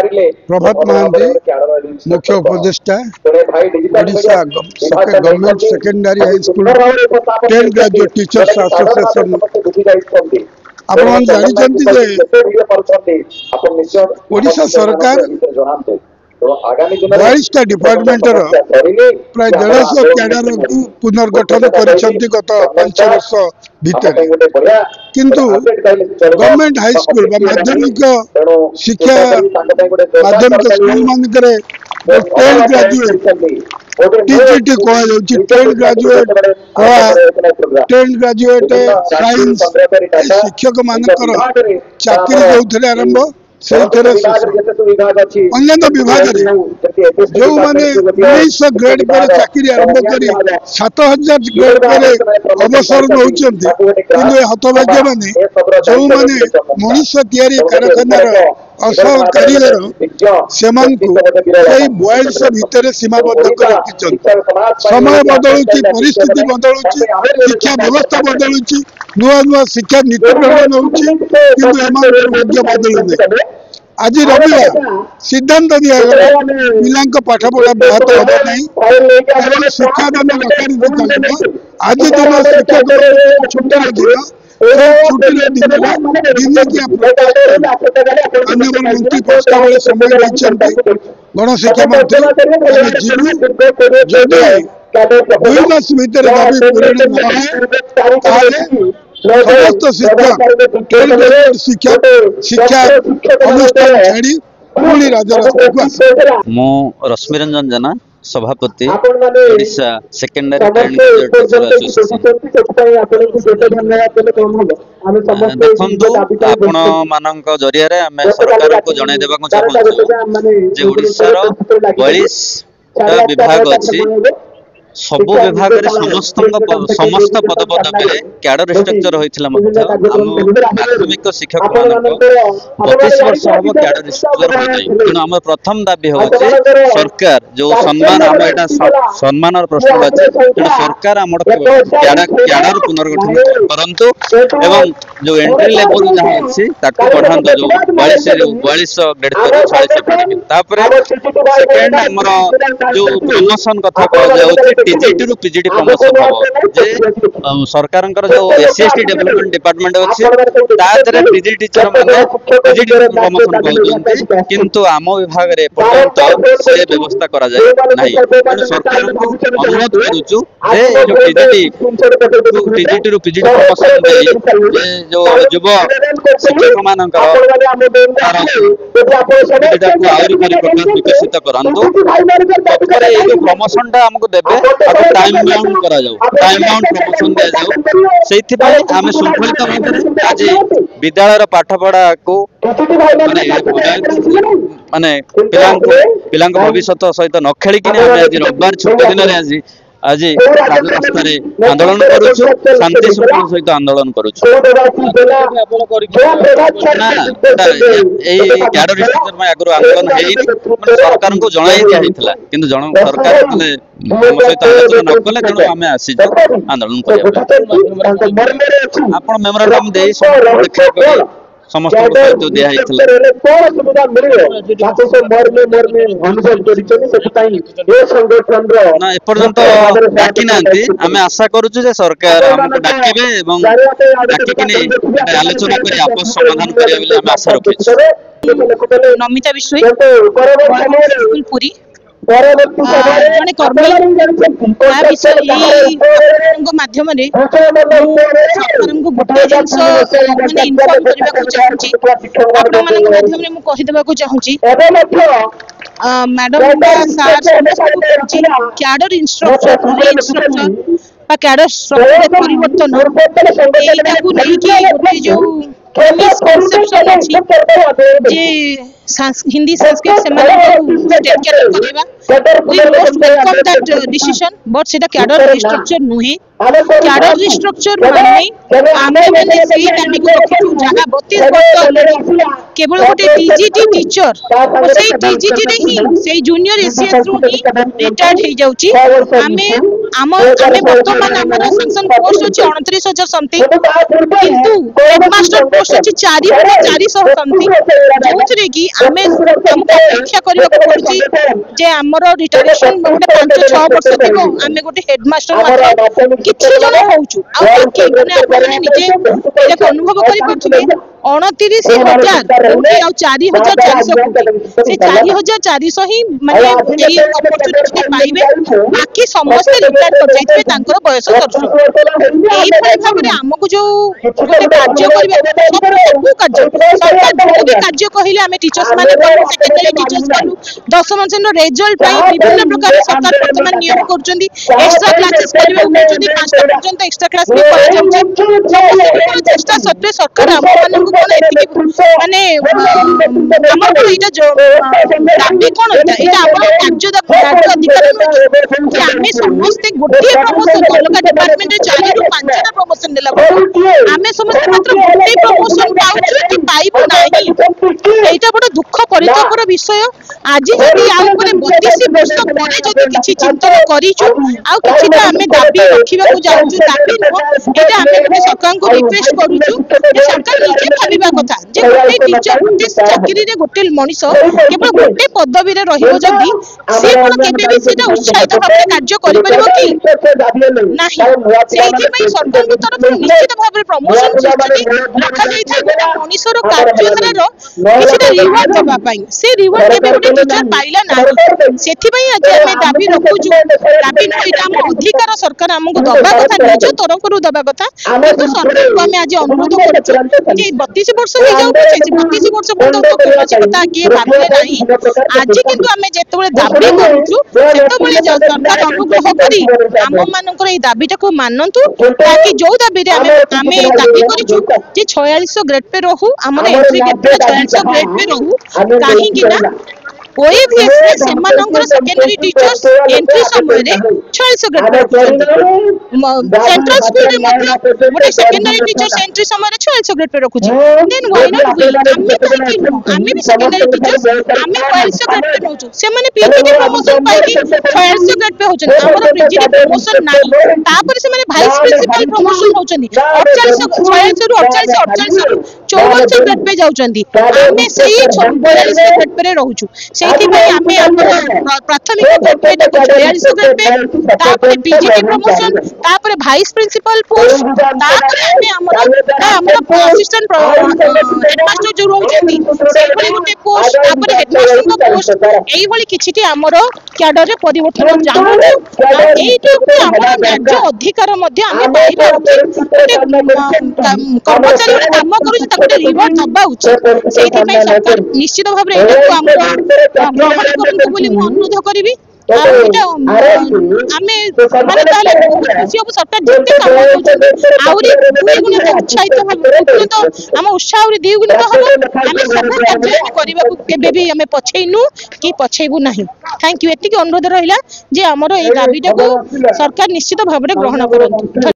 प्रभात महांती मुख्य उपदेष्टा Odisha government secondary high school 10 graduate teachers association आपण जानते ओडिशा सरकार 42टा डिपार्टमेंट प्राय 150 कैडर को पुनर्गठन कर गत 5 वर्ष भितर किंतु गवर्नमेंट हाई स्कूल माध्यमिक शिक्षा माध्यमिक स्कूल मानक 10 ग्रेजुएट टीजीटी कह 10 ग्रेजुएट कह 10 ग्रेजुएट साइंस शिक्षक मानकर चाकरी जो आरंभ से अन्य विभाग जो मैंने 1900 ग्रेड पर चाकरी आरंभ कर 7000 ग्रेड पर अवसर नौकरी हतभाग्य मैंने जो मैंने मनुष्य तैयारी कारखानार असल कारीगर से 42 भितर सीमाबद्ध कर रखी समय बदलुची परिस्थिति बदलुची शिक्षा व्यवस्था बदलुची नुआ नुआ शिक्षा नीति प्रणयन होगी बदलुनी आज रविवार सिद्धांत दिगला पिला पाठ पढ़ा ब्याहत हम ना केवल शिक्षादान चलो आज दिन शिक्षक छुट्टी दिन मंत्री प्रस्ताव समय गणशिक्षा मंत्री जदि 2 मास भीतर दाबी पूरण न समस्त शिक्षा शिक्षा अनुष्ठान छाड़ी पुणी राजरास्ता को आस मो रश्मिरंजन जेना सभापति Odisha secondary training teacher association आपण मानक जरिया रे हमें सरकार को जणाई देबा को चाहू जे ओडिशा रो 42 विभाग अछि सबु विभाग रे समस्त पद पदवी कैडर स्ट्रक्चर होइथिला मध्य माध्यमिक शिक्षक मानक 25 वर्ष हम कैडर स्ट्रक्चर हो जाय किनु हम प्रथम दाबी हो सरकार जो सम्मान हम एटा सम्मान प्रश्न अछि किनु सरकार हम कैडर पुनर्गठन परंतु एवं जो एंट्री लेवल जहां अछि ताको बढ़ान जो 42 ग्रेड पर 40 तापर सेकंड हमर जो प्रमोशन कथा कह जाउछि टीजीटी रु पीजीटी प्रमोशन हो जे सरकार जो एससीएसटी डेवलपमेंट डिपार्टमेंट अछि ताजरे पीजी टीचर माने पीजीटी प्रमोशन कहउछन्ती किंतु आम विभाग रे पर्यंत से व्यवस्था करा जाय नाही सरकार को अनुरोध करूछु जे जो टीजीटी रु पीजीटी प्रमोशन दे जो युव शिक्षक मानकर एटा को आउरी परिप्रकाश विकसित करंतु तत्पर ए जो प्रमोशन टा हमको देबे टाइम बाउंड करा जाऊ टाइम बाउंड प्रमोशन दे जाऊ सेथि पय आमे संफलित भाबरे आज विद्यालय रो पाठ पढ़ा को माने पिलांक भविष्य सहित न खेली कि आमे आज रविवार छुट्टी दिन रे आज राजरास्ता रे आंदोलन करूछु शांति सुपूर्ण सहित आंदोलन करूछु ना ए कैडर स्ट्रक्चर में आगरो आंदोलन हेई माने सरकार को जणाई दिया हितला किंतु सरकार माने हम सहित आलोचना न कले तेणु आमे आसी आंदोलन करिया आपण मेमोरेंडम देई समस्त सहित दिया हितला ना एपर्यंत डाकी नांती आमे आशा करूछु जे सरकार हमको डाकिबे एवं डाकिकिनी आलोचना करी आपस समाधान करिया बोली आमे आशा रखिछु नमिता विश्वई स्कूल पुरी जने कर्मी माध्यम सरकार को गोटे जिनस माने इनफॉर्म करने को चाहूँगी आपण मानक माध्यम रे मु कहि देबा को चाहूँगी मैडम सार कैडर इंस्ट्रक्टर कैडर स्ट्रक्चर परिवर्तन एटा को नहीं कि गोटे जो मिसकंसेप्शन अछि जे हिंदी संस्कृत से माने टेक केयर करबा we most welcome that decision, but सेटा कैडर रिस्ट्रक्चर नुहे कैडर रिस्ट्रक्चर माने आमे माने सेही दाबी को रखिछु जहा 32 वर्ष ऑलरेडी केवल गोटे टीजीटी टीचर और सेही टीजीटी रे ही सेही जूनियर एसीएस रो ही रिटायर्ड हे जाउची आमे आमे वर्तमान हमर सैंक्शन पोस्ट अछि 29000 समथिंग किंतु हेडमास्टर पोस्ट अछि 4400 समथिंग जोथरे की आमे हमको अपेक्षा करियो पड़छि जे हमर रिटायरेशन गोटे 5-6 वर्ष थिबो आमे गोटे हेडमास्टर मात्र किछि जण होउछु आ बाकी माने आपण निजे एक अनुभव करि पछिबे 29000 कोटी आ 4400 कोटी से 4400 ही माने एई अपॉर्चुनिटी पाइबे बाकी समस्त रिटायर कर जाइतबे तांकर बयस दर्शन एई भाबरे हमकु जो गोटे कार्य करिबे सब कार्य सरकार जो भी कार्य कहिले आमे टीचर्स माने सेकेंडरी टीचर्स मानु 10th श्रेणी रिजल्ट पाई विभिन्न प्रकार सरकार वर्तमान नियम करचंदी एक्स्ट्रा क्लासेस करिवे उचंदी 5टा पर्यंत एक्स्ट्रा क्लास भी करा जाउची चेष्टा सत्वे सरकार हम मानन को कोन एतिके माने हमर को इटा जो दाबी कोन इटा आपण कार्य अधिकार कि आमे समस्त गोटे प्रमोशन अलग डिपार्टमेंट रे 4 रु 5टा प्रमोशन देला आमे समस्त मात्र गोटे प्रमोशन पाउछु कि पाइबो नाही एटा बड दुख परितापर विषय आज जदि आ ऊपर 32 वर्ष परे जदि किछि चिंतन करिछु आ किछिटा आमे दाबी रखिबा को जाउछु दाबी न एटा आमे गोटे सरकार को रिक्वेस्ट करूछु जे सरकार निजे भाबिबा कथा जे गोटे टीचर गोटे चाकरी रे गोटे मनीष केवल गोटे पदवी रे रहिबो जदि से कोन केबे भी सेटा उत्साहित भाबे कार्य करि परिबो कि नाही सेहि पई सरकार को तरफ निश्चित भाबे प्रमोशन सिस्टम रखा जाई थाय गोटे मनीषर कार्यधारार किछिटा रिवार्ड देबा पई से रिवार्ड केबे गोटे टीचर पाइला नाही सेथि पई आज आमे दाबी रखुछु दाबी न एटा हम अधिकार सरकार हमको दबा कथा निज तरफ रु दबा कथा किंतु सरकार को आमे आज अनुरोध करछु जे 32 वर्ष हो जाउ छै 32 वर्ष पर्यंत तो कोनोसी कथा के भाबले नाही आज किंतु आमे जेतबेले दाबी करूछु सेतबेले सरकार अनुग्रह करी हम मानकर ए दाबीटा को मानंतु ताकि जो दाबी रे आमे दाबी करिछु जे 4600 ग्रेड पे रहू हमर एंट्री गेट पे 4600 ग्रेड पे रहू काहे कि ना ओएवीएस रे सेमानंकर सेकेंडरी टीचर्स एंट्री समय रे 4600 ग्रेड पे सेंट्रल स्कूल रे मतलब गोटे सेकेंडरी टीचर्स एंट्री समय रे 4600 ग्रेड पे रखुची देन व्हाई नॉट वी आमे भी सेकेंडरी टीचर्स आमे 4600 ग्रेड पे नउछु से माने पीजीटी प्रमोशन पाइकी 4600 ग्रेड पे होचन हमर पीजीटी प्रमोशन नाही तापर से माने भाइस प्रिंसिपल प्रमोशन होचनी 4600 ରୁ 48 ରୁ 5400 ग्रेड पे जाउचंदी आमे सेही 42 ग्रेड पे रहउछु सेही पई आमे हमर प्राथमिक ग्रेड पे 42 ग्रेड पे तापर पीजीटी प्रमोशन तापर भाइस प्रिंसिपल पोस्ट तापर आमे हमर असिस्टेंट हेडमास्टर जो रहउचंदी सेही भली गोटे पोस्ट तापर हेडमास्टर को पोस्ट एही भली किछिटी हमर क्याडर रे परिवर्तन जानु एही पे हमर राज्य अधिकार मध्ये आमे पाइबा उचित कर्मचारी काम करू ताको रिवार्ड दबा उचित सेही पई सरकार निश्चित भाव रे एटा को हमर ग्रहण करंतु बोली मु अनुरोध करिवि आमे माने ताले खुशी अब सरकार जते काम करछन आउरी दुई गुण उत्साहित हम तो हम उत्साह आउरी दुई गुण हम आमे सब कार्य करबा केबे भी हमें पछैनु कि पछैबु नाही थैंक यू एति के अनुरोध रहिला जे हमर ए दाबीटा को सरकार निश्चित भाव रे ग्रहण करंतु।